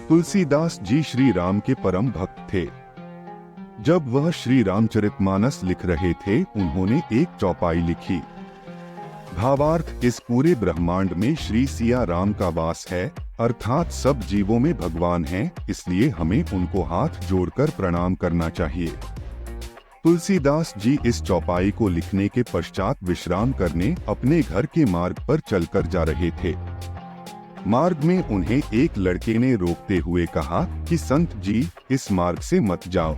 तुलसीदास जी श्री राम के परम भक्त थे। जब वह श्री रामचरितमानस लिख रहे थे, उन्होंने एक चौपाई लिखी। भावार्थ, इस पूरे ब्रह्मांड में श्री सिया राम का वास है, अर्थात सब जीवों में भगवान हैं, इसलिए हमें उनको हाथ जोड़कर प्रणाम करना चाहिए। तुलसीदास जी इस चौपाई को लिखने के पश्चात विश्राम करने अपने घर के मार्ग पर चलकर जा रहे थे। मार्ग में उन्हें एक लड़के ने रोकते हुए कहा कि संत जी, इस मार्ग से मत जाओ।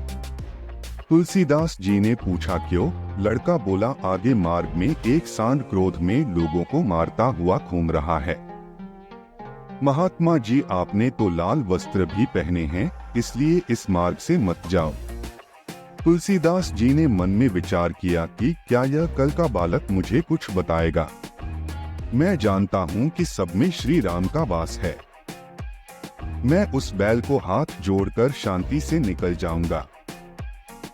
तुलसीदास जी ने पूछा क्यों? लड़का बोला, आगे मार्ग में एक सांड क्रोध में लोगों को मारता हुआ घूम रहा है। महात्मा जी, आपने तो लाल वस्त्र भी पहने हैं, इसलिए इस मार्ग से मत जाओ। तुलसीदास जी ने मन में विचार किया कि क्या यह कल का बालक मुझे कुछ बताएगा। मैं जानता हूँ कि सब में श्री राम का वास है। मैं उस बैल को हाथ जोड़कर शांति से निकल जाऊंगा।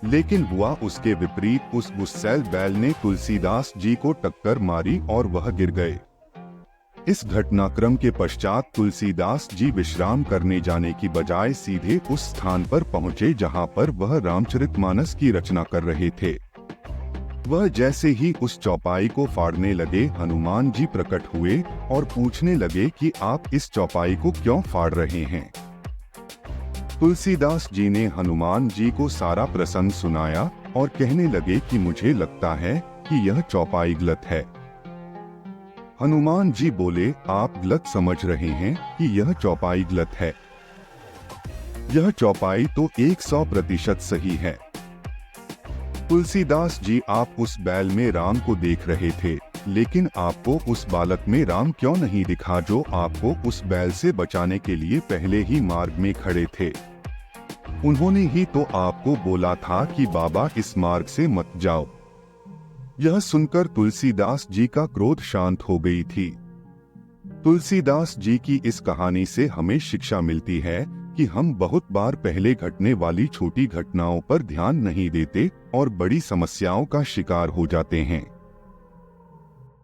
लेकिन हुआ उसके विपरीत। उस गुस्सैल बैल ने तुलसीदास जी को टक्कर मारी और वह गिर गए। इस घटनाक्रम के पश्चात तुलसीदास जी विश्राम करने जाने की बजाय सीधे उस स्थान पर पहुंचे जहां पर वह रामचरितमानस की रचना कर रहे थे। वह जैसे ही उस चौपाई को फाड़ने लगे, हनुमान जी प्रकट हुए और पूछने लगे कि आप इस चौपाई को क्यों फाड़ रहे हैं। तुलसीदास जी ने हनुमान जी को सारा प्रसंग सुनाया और कहने लगे कि मुझे लगता है कि यह चौपाई गलत है। हनुमान जी बोले, आप गलत समझ रहे हैं कि यह चौपाई गलत है। यह चौपाई तो 100% सही है। तुलसीदास जी, आप उस बैल में राम को देख रहे थे, लेकिन आपको उस बालक में राम क्यों नहीं दिखा जो आपको उस बैल से बचाने के लिए पहले ही मार्ग में खड़े थे। उन्होंने ही तो आपको बोला था कि बाबा, इस मार्ग से मत जाओ। यह सुनकर तुलसीदास जी का क्रोध शांत हो गई थी। तुलसीदास जी की इस कहानी से हमें शिक्षा मिलती है कि हम बहुत बार पहले घटने वाली छोटी घटनाओं पर ध्यान नहीं देते और बड़ी समस्याओं का शिकार हो जाते हैं।